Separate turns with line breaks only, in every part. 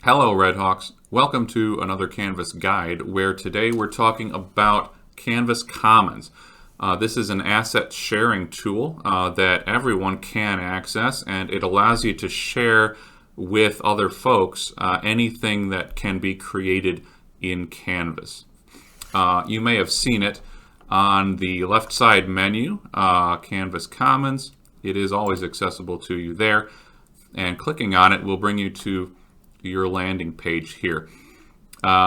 Hello, Redhawks. Welcome to another Canvas guide where today we're talking about Canvas Commons. This is an asset sharing tool that everyone can access, and it allows you to share with other folks anything that can be created in Canvas. You may have seen it on the left side menu, Canvas Commons. It is always accessible to you there, and clicking on it will bring you to your landing page here.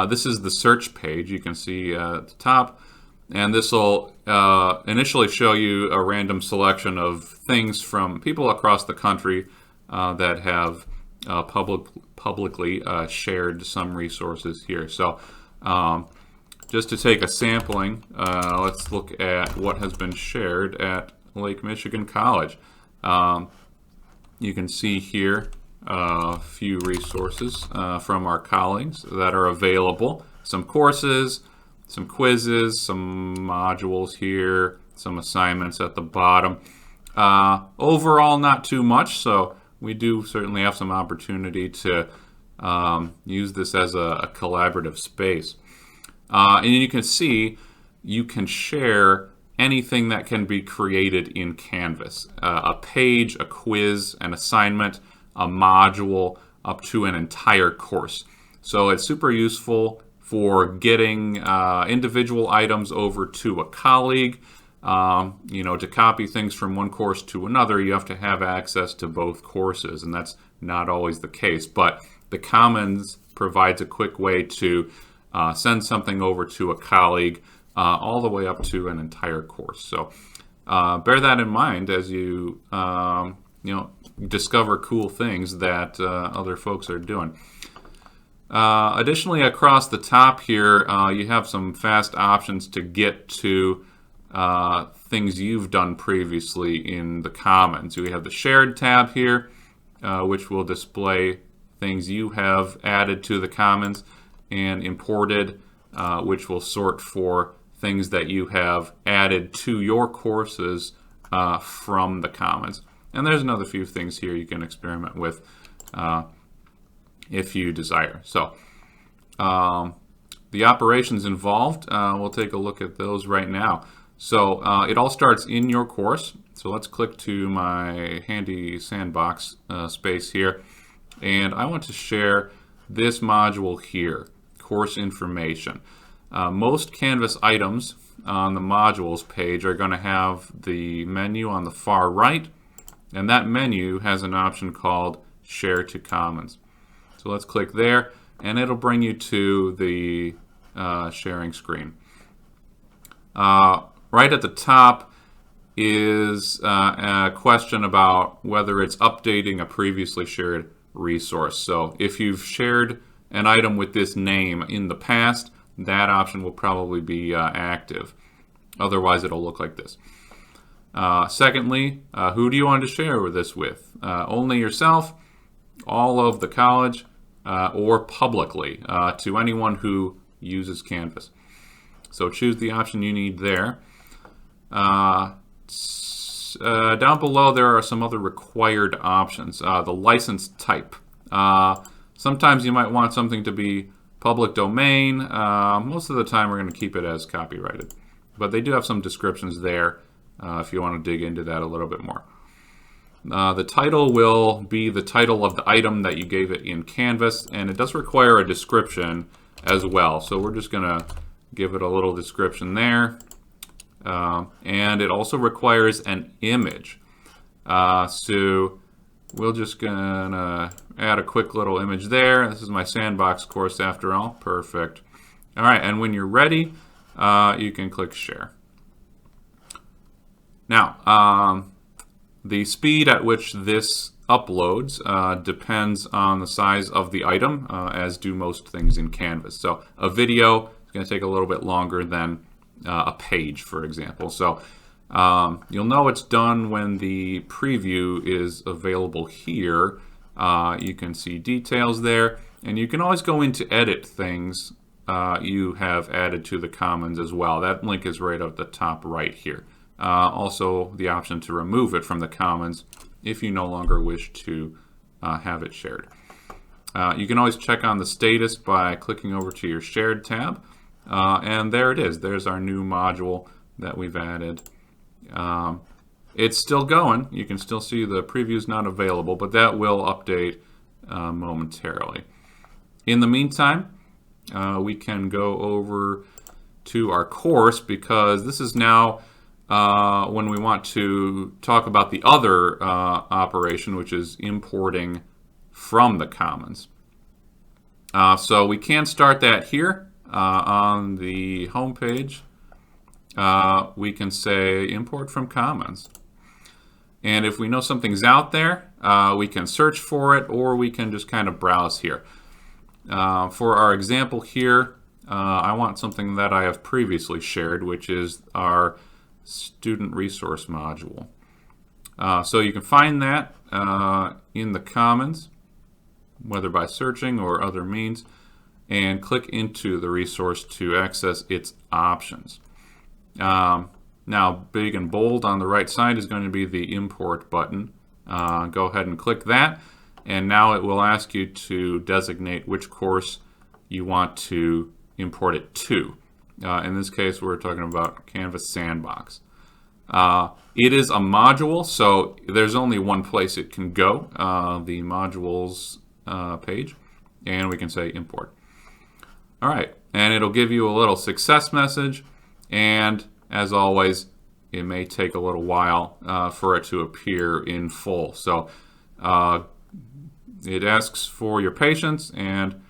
This is the search page you can see at the top, and this will initially show you a random selection of things from people across the country that have publicly shared some resources here. So just to take a sampling, let's look at what has been shared at Lake Michigan College. You can see here a few resources from our colleagues that are available. Some courses, some quizzes, some modules here, some assignments at the bottom. Overall, not too much, so we do certainly have some opportunity to use this as a collaborative space. And you can see you can share anything that can be created in Canvas. A page, a quiz, an assignment, a module, up to an entire course. So it's super useful for getting individual items over to a colleague. To copy things from one course to another, you have to have access to both courses, and that's not always the case. But the Commons provides a quick way to send something over to a colleague all the way up to an entire course. So bear that in mind as you discover cool things that other folks are doing. Additionally, across the top here, you have some fast options to get to things you've done previously in the Commons. We have the Shared tab here, which will display things you have added to the Commons, and Imported, which will sort for things that you have added to your courses from the Commons. And there's another few things here you can experiment with if you desire. So the operations involved, we'll take a look at those right now. So it all starts in your course. So let's click to my handy sandbox space here. And I want to share this module here, course information. Most Canvas items on the modules page are going to have the menu on the far right, and that menu has an option called Share to Commons. So let's click there, and it'll bring you to the sharing screen. Right at the top is a question about whether it's updating a previously shared resource. So if you've shared an item with this name in the past, that option will probably be active. Otherwise, it'll look like this. Secondly, who do you want to share this with? Only yourself, all of the college, or publicly to anyone who uses Canvas. So choose the option you need there. Down below, there are some other required options. The license type. Sometimes you might want something to be public domain. Most of the time, we're going to keep it as copyrighted. But they do have some descriptions there if you want to dig into that a little bit more. The title will be the title of the item that you gave it in Canvas, and it does require a description as well. So we're just going to give it a little description there. And it also requires an image. So we're just going to add a quick little image there. This is my sandbox course after all. Perfect. All right, and when you're ready, you can click Share. Now, the speed at which this uploads depends on the size of the item, as do most things in Canvas. So a video is going to take a little bit longer than a page, for example. So you'll know it's done when the preview is available here. You can see details there, and you can always go in to edit things you have added to the Commons as well. That link is right at the top right here. Also, the option to remove it from the Commons if you no longer wish to have it shared. You can always check on the status by clicking over to your Shared tab. And there it is. There's our new module that we've added. It's still going. You can still see the preview's not available, but that will update momentarily. In the meantime, we can go over to our course, because this is now when we want to talk about the other operation, which is importing from the Commons. So we can start that here on the home page. We can say import from Commons. And if we know something's out there, we can search for it, or we can just kind of browse here. For our example here, I want something that I have previously shared, which is our student resource module. So you can find that in the Commons, whether by searching or other means, and click into the resource to access its options. Now, big and bold on the right side is going to be the import button. Go ahead and click that, and now it will ask you to designate which course you want to import it to. In this case, we're talking about Canvas Sandbox. It is a module, so there's only one place it can go, the modules page, and we can say import. All right, and it'll give you a little success message, and as always, it may take a little while for it to appear in full. So it asks for your patience, and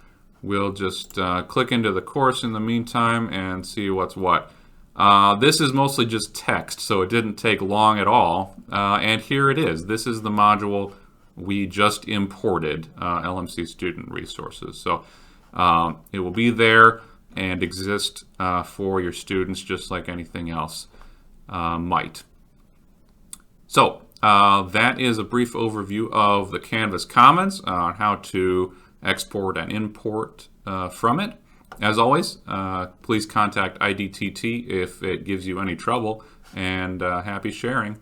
we'll just click into the course in the meantime and see what's what. This is mostly just text, so it didn't take long at all. And here it is. This is the module we just imported, LMC Student Resources. So it will be there and exist for your students just like anything else might. So that is a brief overview of the Canvas Commons on how to export and import from it. As always, please contact IDTT if it gives you any trouble, and happy sharing.